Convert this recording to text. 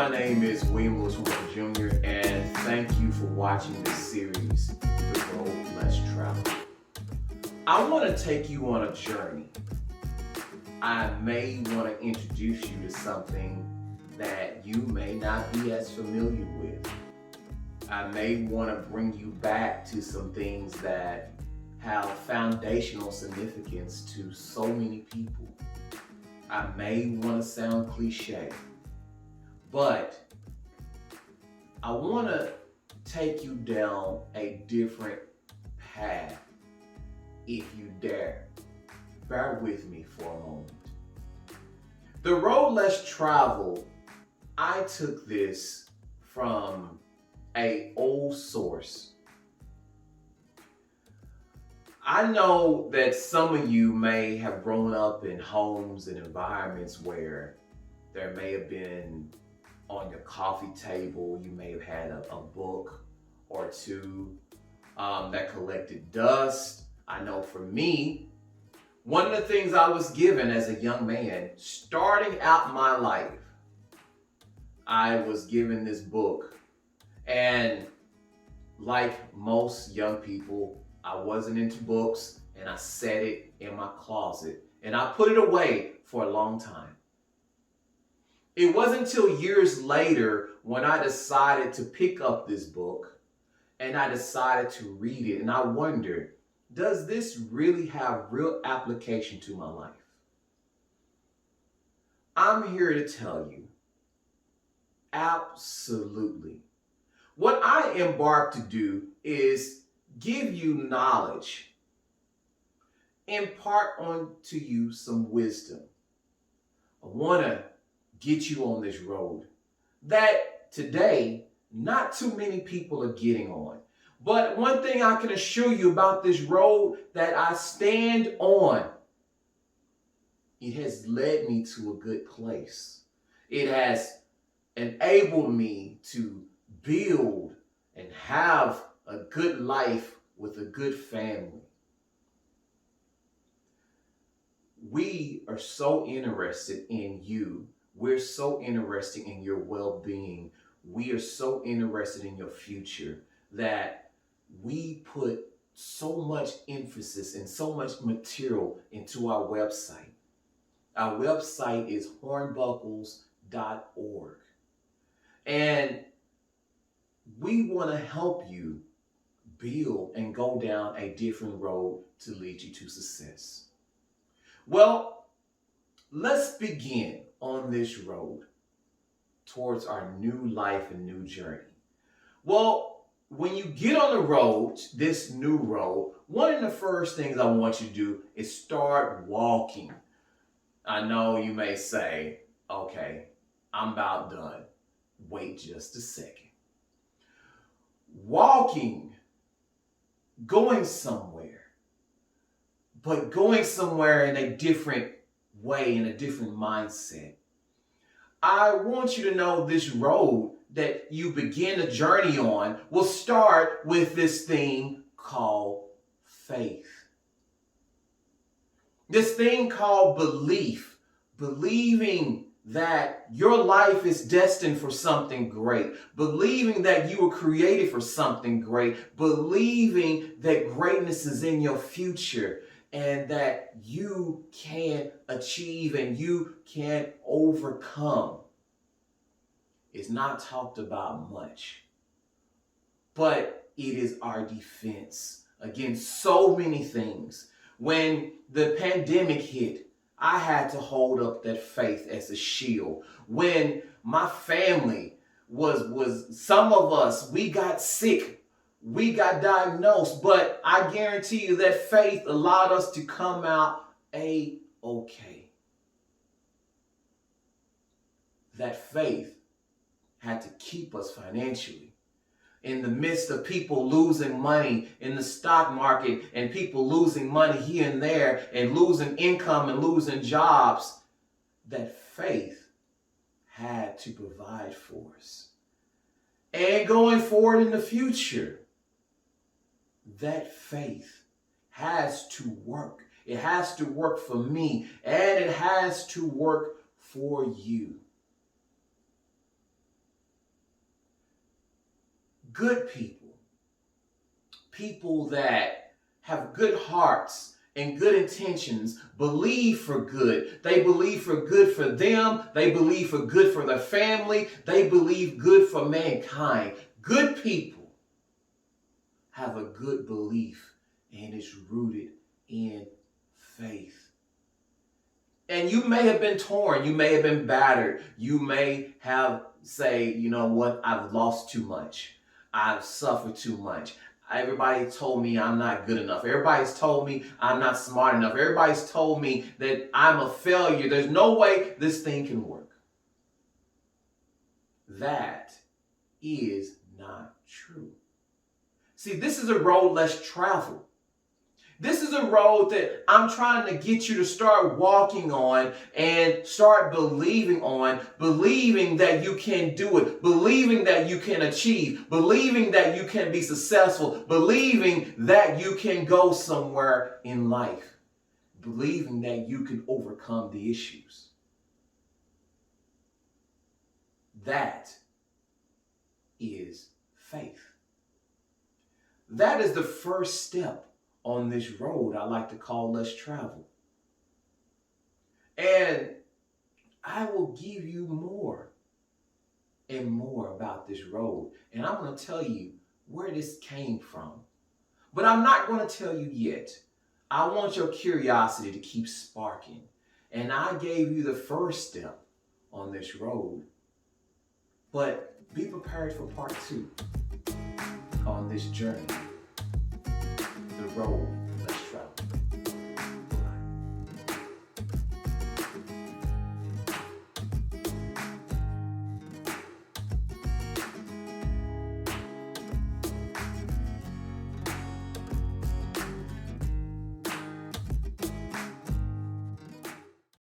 my name is William Lewis Walker Jr., and thank you for watching this series, The Road Less Traveled. I want to take you on a journey. I may want to introduce you to something that you may not be as familiar with. I may want to bring you back to some things that have foundational significance to so many people. I may want to sound cliche, but I want to take you down a different path if you dare. Bear with me for a moment. The Road Less Traveled, I took this from an old source. I know that some of you may have grown up in homes and environments where there may have been on your coffee table, you may have had a book or two that collected dust. I know for me, one of the things I was given as a young man, starting out my life, I was given this book. And like most young people, I wasn't into books, and I set it in my closet and I put it away for a long time. It wasn't until years later when I decided to pick up this book and I decided to read it, and I wondered, does this really have real application to my life? I'm here to tell you, absolutely. What I embarked to do is give you knowledge, impart onto you some wisdom. I want to get you on this road that today not too many people are getting on. But one thing I can assure you about this road that I stand on, it has led me to a good place. It has enabled me to build and have a good life with a good family. We are so interested in you. We're so interested in your well-being. We are so interested in your future that we put so much emphasis and so much material into our website. Our website is hornbuckles.org. And we want to help you build and go down a different road to lead you to success. Well, let's begin on this road towards our new life and new journey. Well, when you get on the road, this new road, one of the first things I want you to do is start walking. I know you may say, okay, I'm about done. Wait just a second. Walking, going somewhere, but going somewhere in a different way, in a different mindset. I want you to know this road that you begin a journey on will start with this thing called faith. This thing called belief, believing that your life is destined for something great, believing that you were created for something great, believing that greatness is in your future and that you can achieve and you can overcome. It's not talked about much, but it is our defense against so many things. When the pandemic hit, I had to hold up that faith as a shield. When my family was some of us, we got sick, we got diagnosed, but I guarantee you that faith allowed us to come out A-okay. That faith had to keep us financially. In the midst of people losing money in the stock market and people losing money here and there and losing income and losing jobs, that faith had to provide for us. And going forward in the future, that faith has to work. It has to work for me, and it has to work for you. good people, people that have good hearts and good intentions, believe for good. They believe for good for them. They believe for good for their family. They believe good for mankind. Good people have a good belief, and it's rooted in faith. And you may have been torn. You may have been battered. You may have say, you know what, I've lost too much. I've suffered too much. Everybody told me I'm not good enough. Everybody's told me I'm not smart enough. Everybody's told me that I'm a failure. There's no way this thing can work. That is not true. See, this is a road less traveled. This is a road that I'm trying to get you to start walking on and start believing on, believing that you can do it, believing that you can achieve, believing that you can be successful, believing that you can go somewhere in life, believing that you can overcome the issues. That is faith. That is the first step on this road I like to call less traveled. And I will give you more and more about this road. And I'm going to tell you where this came from. But I'm not going to tell you yet. I want your curiosity to keep sparking. And I gave you the first step on this road. But be prepared for part 2 on this journey. The road